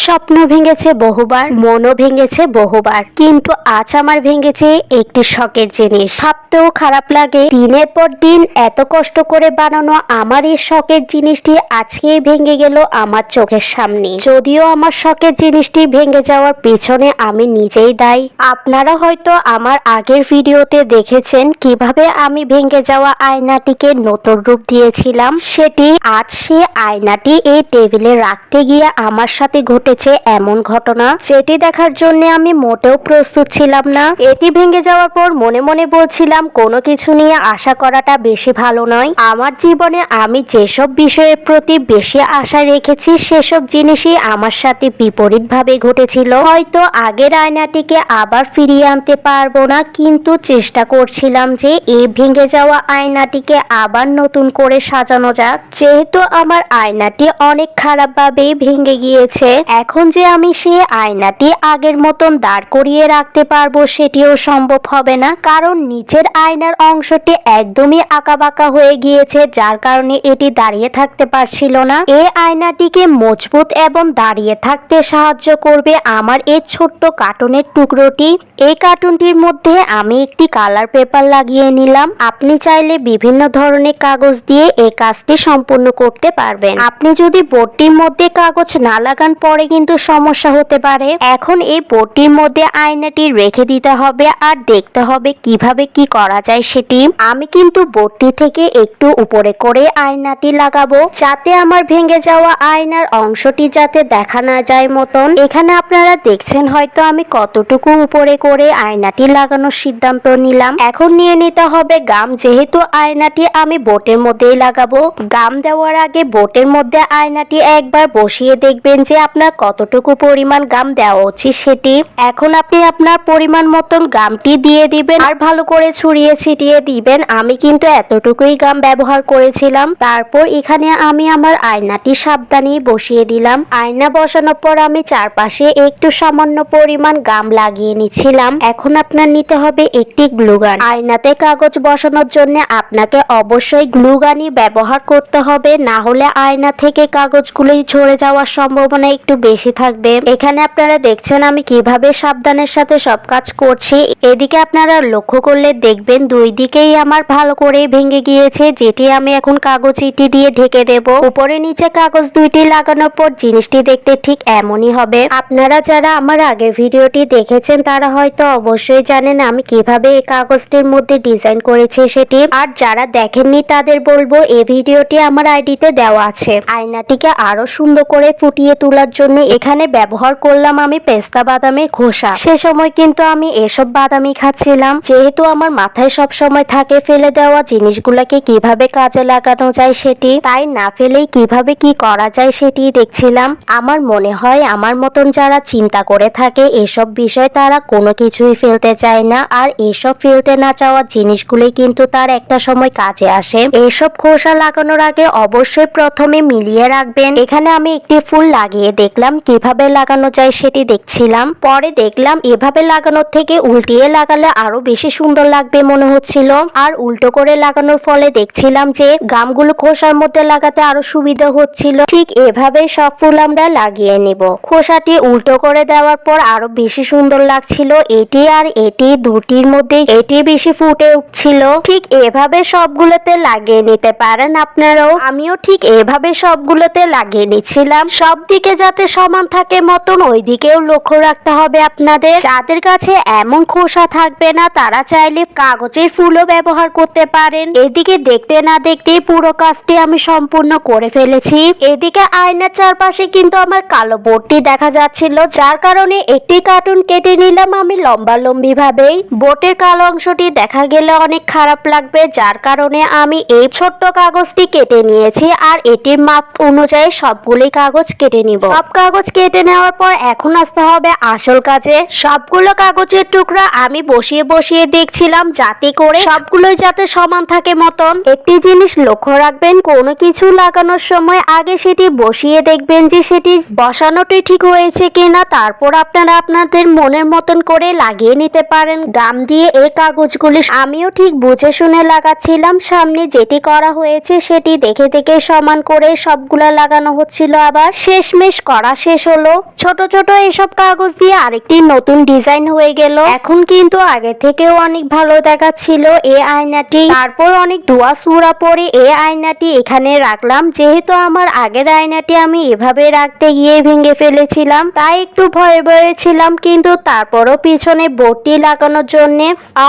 স্বপ্ন ভেঙেছে বহুবার, মনও ভেঙেছে বহুবার, কিন্তু আজ আমার ভেঙেছে একটি শখের জিনিস। ভাবতেও খারাপ লাগে, দিনের পর দিন এত কষ্ট করে বানানো আমার এই শখের জিনিসটি আজকেই ভেঙে গেল আমার চোখের সামনে। যদিও আমার শখের জিনিসটি ভেঙে যাওয়ার পিছনে আমি নিজেই দায়ী। আপনারা হয়তো আমার আগের ভিডিওতে দেখেছেন কিভাবে আমি ভেঙে যাওয়া আয়নাটিকে নতুন রূপ দিয়েছিলাম। সেটি আজ সে আয়নাটি এই টেবিলে রাখতে গিয়ে আমার সাথে ঘটেছে এমন ঘটনা, যেটি দেখার জন্য আমি মোটেও প্রস্তুত ছিলাম না। এটি ভেঙে যাওয়ার পর মনে মনে বলছিলাম কোনো কিছু নিয়ে আশা করাটা বেশি ভালো নয়। আমার জীবনে আমি যেসব বিষয়ের প্রতি বেশি আশা রেখেছি সেসব জিনিসই আমার সাথে বিপরীতভাবে ঘটেছিল। হয়তো আগের আয়নাটিকে আবার ফিরিয়ে আনতে পারবো না, কিন্তু চেষ্টা করছিলাম যে এই ভেঙে যাওয়া আয়নাটিকে আবার নতুন করে সাজানো যাক। যেহেতু আমার আয়নাটি অনেক খারাপভাবেই ভেঙে গিয়েছে, এখন যে আমি সেই আয়নাটি আগের মতন দাঁড় করিয়ে রাখতে পারবো সেটিও সম্ভব হবে না, কারণ নিচের আয়নার অংশটি একদমই আঁকাবাঁকা হয়ে গিয়েছে, যার কারণে এটি দাঁড়িয়ে থাকতে পারছিল না। এই আয়নাটিকে মজবুত এবং দাঁড়িয়ে থাকতে সাহায্য করবে আমার এই ছোট্ট কার্টুনের টুকরোটি। এই কার্টুনটির মধ্যে আমি একটি কালার পেপার লাগিয়ে নিলাম। আপনি চাইলে বিভিন্ন ধরনের কাগজ দিয়ে এই কাজটি সম্পূর্ণ করতে পারবেন। আপনি যদি বোর্ডটির মধ্যে কাগজ না লাগান পরে কিন্তু সমস্যা হতে পারে। এখন এই বোর্ডটির মধ্যে আয়নাটি রেখে দিতে হবে আর দেখতে হবে কিভাবে কি করা যায় সেটি। আমি কিন্তু বোর্ডটি থেকে একটু উপরে করে আয়নাটি লাগাবো, যাতে আমার ভেঙে যাওয়া আয়নার অংশটি যাতে দেখা না যায় মতন। এখানে আপনারা দেখছেন হয়তো আমি কতটুকু উপরে করে আয়নাটি লাগানোর সিদ্ধান্ত নিলাম। এখন নিয়ে নিতে হবে গাম, যেহেতু আয়নাটি আমি বোর্ডের মধ্যেই লাগাবো। গাম দেওয়ার আগে বোর্ডের মধ্যে আয়নাটি একবার বসিয়ে দেখবেন যে আপনার কতটুকু পরিমাণ গাম দেওয়া উচিত সেটি। এখন আপনি আপনার পরিমাণ মতন গামটি দিয়ে দিবেন আর ভালো করে ছড়িয়ে ছিটিয়ে দিবেন। আমি কিন্তু এতটুকুই গাম ব্যবহার করেছিলাম। তারপর এখানে আমি আমার আয়নাটি সাবধানে বসিয়ে দিলাম। আয়না বসানোর পর আমি চারপাশে একটু সামান্য পরিমাণ গাম লাগিয়ে নিচ্ছিলাম। এখন আপনার নিতে হবে একটি গ্লুগান। আয়নাতে কাগজ বসানোর জন্য আপনাকে অবশ্যই গ্লুগানই ব্যবহার করতে হবে, না হলে আয়না থেকে কাগজগুলো ঝরে যাওয়ার সম্ভাবনা একটু বেশি থাকবে। এখানে আপনারা দেখছেন আমি কিভাবে সাবধানের সাথে সব কাজ করছি। এদিকে আপনারা লক্ষ্য করলে দেখবেন দুই দিকেই আমার ভালো করে ভেঙে গিয়েছে, যেটি আমি এখন কাগজ ইটি দিয়ে ঢেকে দেব। উপরে নিচে কাগজ দুইটি লাগানোর পর জিনিসটি দেখতে ঠিক এমনই হবে। আপনারা যারা আমার আগের ভিডিওটি দেখেছেন তারা হয়তো অবশ্যই জানেন আমি কিভাবে এই কাগজটির মধ্যে ডিজাইন করেছি সেটি। আর যারা দেখেননি তাদের বলবো এই ভিডিওটি আমার আইডিতে দেওয়া আছে। আয়নাটিকে আরো সুন্দর করে ফুটিয়ে তোলার জন্য এখানে ব্যবহার করলাম আমি পেস্তা বাদামের খোসা। সে সময় কিন্তু আমি এসব বাদামই খাচ্ছিলাম, যেহেতু আমার মাথায় সব সময় থাকে ফেলে দেওয়া জিনিসগুলোকে কিভাবে কাজে লাগানো যায় সেটি, তাই না ফেলেই কিভাবে কি করা যায় সেটি দেখছিলাম। আমার মনে হয় আমার মতন যারা চিন্তা করে থাকে এসব বিষয় তারা কোনো কিছুই ফেলতে চায় না, আর এসব ফেলতে না চাওয়া জিনিসগুলোই কিন্তু তার একটা সময় কাজে আসে। এসব খোসা লাগানোর আগে অবশ্যই প্রথমে মিলিয়ে রাখবেন। এখানে আমি একটি ফুল লাগিয়ে দেখলাম কিভাবে লাগানো যায় সেটি দেখছিলাম। পরে দেখলাম এভাবে লাগানোর থেকে উল্টিয়ে লাগালে আরো বেশি সুন্দর লাগবে মনে হচ্ছিল, আর উল্টো করে লাগানোর ফলে দেখছিলাম যে গামগুলো খোসার মধ্যে লাগাতে আরো সুবিধা হচ্ছিল। ঠিক এভাবে সব ফুল আমরা লাগিয়ে নিব। খোসাটি উল্টো করে দেওয়ার পর আরো বেশি সুন্দর লাগছিল। এটি আর এটি দুটির মধ্যে এটি বেশি ফুটে উঠছিল। ঠিক এভাবে সবগুলোতে লাগিয়ে নিতে পারেন আপনারাও। আমিও ঠিক এভাবে সবগুলোতে লাগিয়ে নিচ্ছিলাম, সব দিকে যাতে সমান থাকে মতন ওই দিকেও লক্ষ্য রাখতে হবে আপনাদের। যাদের কাছে এমন খোসা থাকবে না তারা চাইলে কাগজের ফুলও ব্যবহার করতে পারেন। এদিকে দেখতে না দেখতেই পুরো কাজটি আমি সম্পূর্ণ করে ফেলেছি। এদিকে আয়নার চারপাশে কিন্তু আমার কালো বোর্ডটি দেখা যাচ্ছিল, যার কারণে একটি কার্টুন কেটে নিলাম আমি লম্বালম্বি ভাবেই। বোর্ডের কালো অংশটি দেখা গেলে অনেক খারাপ লাগবে, যার কারণে আমি এই ছোট্ট কাগজটি কেটে নিয়েছি আর এটির মাপ অনুযায়ী সবগুলি কাগজ কেটে নিব। সব কাগজ কেটে নেওয়ার পর এখন আসতে হবে আসল কাজে। সবগুলো কাগজের টুকরা আমি বসিয়ে বসিয়ে দেখছিলাম যাতে করে সবগুলোই যাতে সমান থাকে মতন। একটি জিনিস লক্ষ্য রাখবেন, কোনো কিছু লাগানোর সময় আগে সেটি বসিয়ে দেখবেন যে সেটি বসানোটি ঠিক হয়েছে কিনা, তারপর আপনারা আপনাদের মনের মতন করে লাগিয়ে নিতে পারেন গাম দিয়ে এই কাগজগুলি। আমিও ঠিক বুঝে শুনে লাগাচ্ছিলাম, সামনে যেটি করা হয়েছে সেটি দেখে দেখে সমান করে সবগুলা লাগানো হচ্ছিল। আবার শেষমেশ করা শেষ হলো। ছোট ছোট এসব কাগজ দিয়ে আরেকটি নতুন ডিজাইন হয়ে গেল। এখন কিন্তু আগে থেকেও অনেক ভালো দেখাচ্ছিল এই আয়নাটি। তারপর অনেক দোয়া সূরা পড়ে এই আয়নাটি এখানে রাখলাম। যেহেতু আমার আগের আয়নাটি আমি এভাবে রাখতে গিয়ে ভেঙে ফেলেছিলাম, তাই একটু ভয়ে ভয়ে ছিলাম, কিন্তু তারপরও পিছনে বোর্ডটি লাগানোর জন্য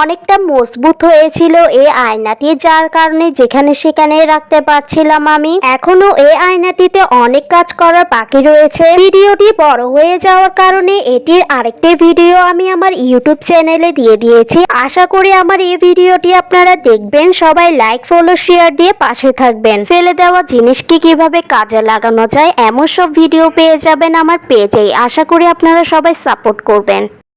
অনেকটা মজবুত হয়েছিল এই আয়নাটি, যার কারণে যেখানে সেখানে রাখতে পারছিলাম আমি। এখনো এই আয়নাটিতে অনেক কাজ করার বাকি রয়েছে। ভিডিওটি বড় হয়ে যাওয়ার কারণে এটির আরেকটি ভিডিও আমি আমার ইউটিউব চ্যানেলে দিয়ে দিয়েছি। আশা করি আমার এই ভিডিওটি আপনারা দেখবেন। সবাই লাইক, ফলো, শেয়ার দিয়ে পাশে থাকবেন। ফেলে দেওয়া জিনিসকে কিভাবে কাজে লাগানো যায় এমন সব ভিডিও পেয়ে যাবেন আমার পেজে। আশা করি আপনারা সবাই সাপোর্ট করবেন।